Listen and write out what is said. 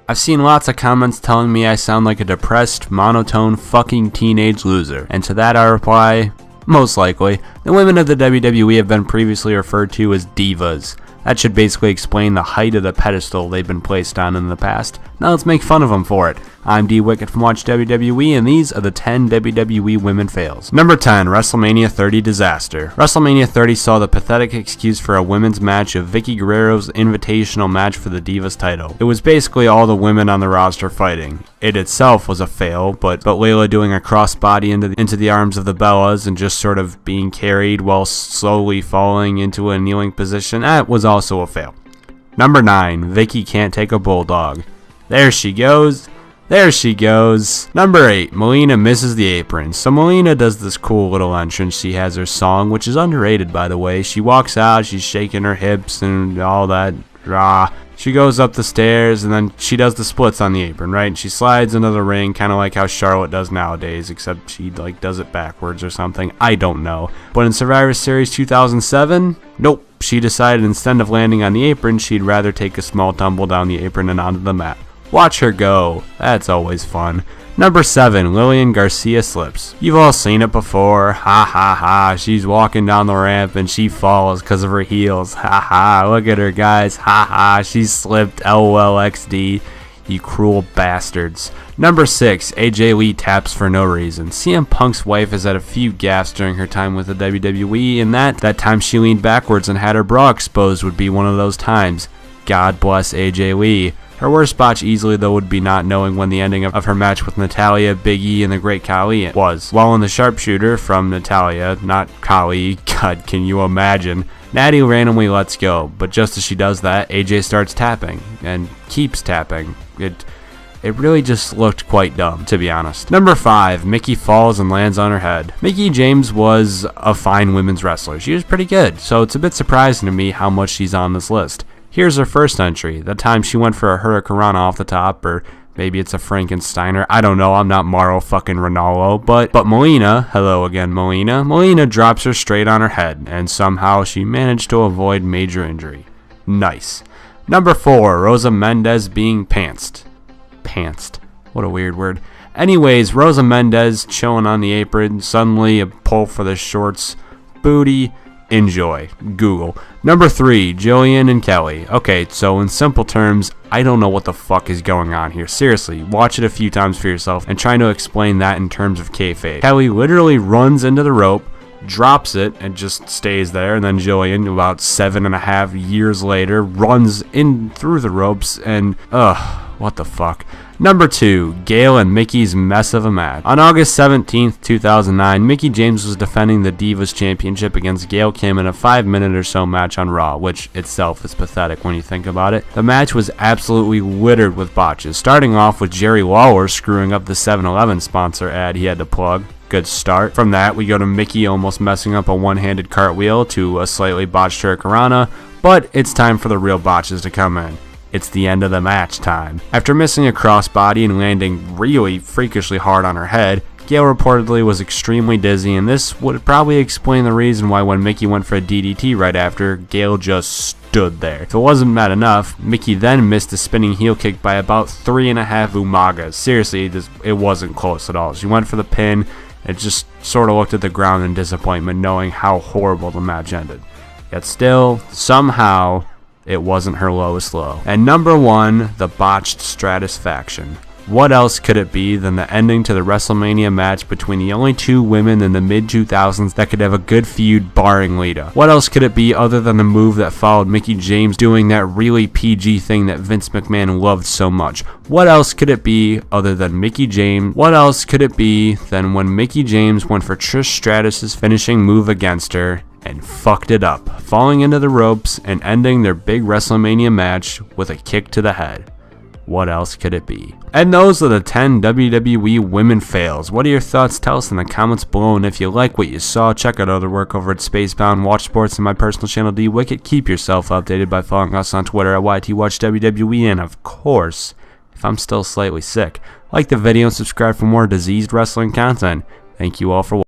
I've seen lots of comments telling me I sound like a depressed, monotone, fucking teenage loser, and to that I reply, most likely. The women of the WWE have been previously referred to as divas. That should basically explain the height of the pedestal they've been placed on in the past. Now let's make fun of them for it. I'm D Wicked from Watch WWE, and these are the 10 WWE Women Fails. Number 10, WrestleMania 30 Disaster. WrestleMania 30 saw the pathetic excuse for a women's match of Vicky Guerrero's invitational match for the Divas title. It was basically all the women on the roster fighting. It itself was a fail, but Layla doing a crossbody into the arms of the Bellas and just sort of being carried while slowly falling into a kneeling position, that was also a fail. Number 9, Vicky can't take a bulldog. There she goes. There she goes. Number 8, Melina misses the apron. So Melina does this cool little entrance. She has her song, which is underrated by the way. She walks out, she's shaking her hips and all that. She goes up the stairs and then she does the splits on the apron, right? She slides into the ring, kind of like how Charlotte does nowadays, except she like does it backwards or something. I don't know. But in Survivor Series 2007, nope. She decided instead of landing on the apron, she'd rather take a small tumble down the apron and onto the mat. Watch her go. That's always fun. Number 7, Lillian Garcia slips. You've all seen it before. Ha ha ha. She's walking down the ramp and she falls because of her heels. Ha ha. Look at her, guys. Ha ha. She slipped. LOLXD. You cruel bastards. Number 6, AJ Lee taps for no reason. CM Punk's wife has had a few gaffes during her time with the WWE, and that time she leaned backwards and had her bra exposed would be one of those times. God bless AJ Lee. Her worst botch easily though would be not knowing when the ending of her match with Natalya, Big E, and the Great Khali was. While in the sharpshooter from Natalya, not Khali, God, can you imagine? Natty randomly lets go, but just as she does that, AJ starts tapping, and keeps tapping. It really just looked quite dumb, to be honest. Number 5, Mickie falls and lands on her head. Mickie James was a fine women's wrestler. She was pretty good, so it's a bit surprising to me how much she's on this list. Here's her first entry, the time she went for a Hurricanrana off the top, or maybe it's a Frankensteiner. I don't know, I'm not Mauro fucking Ronaldo, but Melina, hello again Melina drops her straight on her head, and somehow she managed to avoid major injury. Nice. Number 4, Rosa Mendez being pantsed. Pantsed. What a weird word. Anyways, Rosa Mendez chilling on the apron, suddenly a pull for the shorts. Booty. Enjoy. Google. Number 3, Jillian and Kelly. Okay, so in simple terms, I don't know what the fuck is going on here. Seriously, watch it a few times for yourself and try to explain that in terms of kayfabe. Kelly literally runs into the rope, drops it, and just stays there, and then Jillian, about 7.5 years later, runs in through the ropes, and what the fuck. Number 2, Gail and Mickie's mess of a match. On August 17th, 2009, Mickie James was defending the Divas Championship against Gail Kim in a 5-minute or so match on Raw, which itself is pathetic when you think about it. The match was absolutely littered with botches, starting off with Jerry Lawler screwing up the 7-Eleven sponsor ad he had to plug. Good start. From that, we go to Mickie almost messing up a one-handed cartwheel to a slightly botched Hurricanrana, but it's time for the real botches to come in. It's the end of the match time. After missing a crossbody and landing really freakishly hard on her head, Gail reportedly was extremely dizzy, and this would probably explain the reason why when Mickie went for a DDT right after, Gail just stood there. If it wasn't bad enough, Mickie then missed a spinning heel kick by about 3.5 Umagas. Seriously, it wasn't close at all. She went for the pin, and just sort of looked at the ground in disappointment knowing how horrible the match ended. Yet still, somehow, it wasn't her lowest low. And number 1, the botched Stratusfaction. What else could it be than the ending to the WrestleMania match between the only 2 women in the mid-2000s that could have a good feud barring Lita? What else could it be other than the move that followed Mickie James doing that really PG thing that Vince McMahon loved so much? What else could it be other than Mickie James? What else could it be than when Mickie James went for Trish Stratus's finishing move against her and fucked it up, falling into the ropes and ending their big WrestleMania match with a kick to the head? What else could it be? And those are the 10 WWE Women Fails. What are your thoughts? Tell us in the comments below, and if you like what you saw, check out other work over at Spacebound, Watch Sports, and my personal channel D Wicked. Keep yourself updated by following us on Twitter at YTWatchWWE, and of course, if I'm still slightly sick, like the video and subscribe for more diseased wrestling content. Thank you all for watching.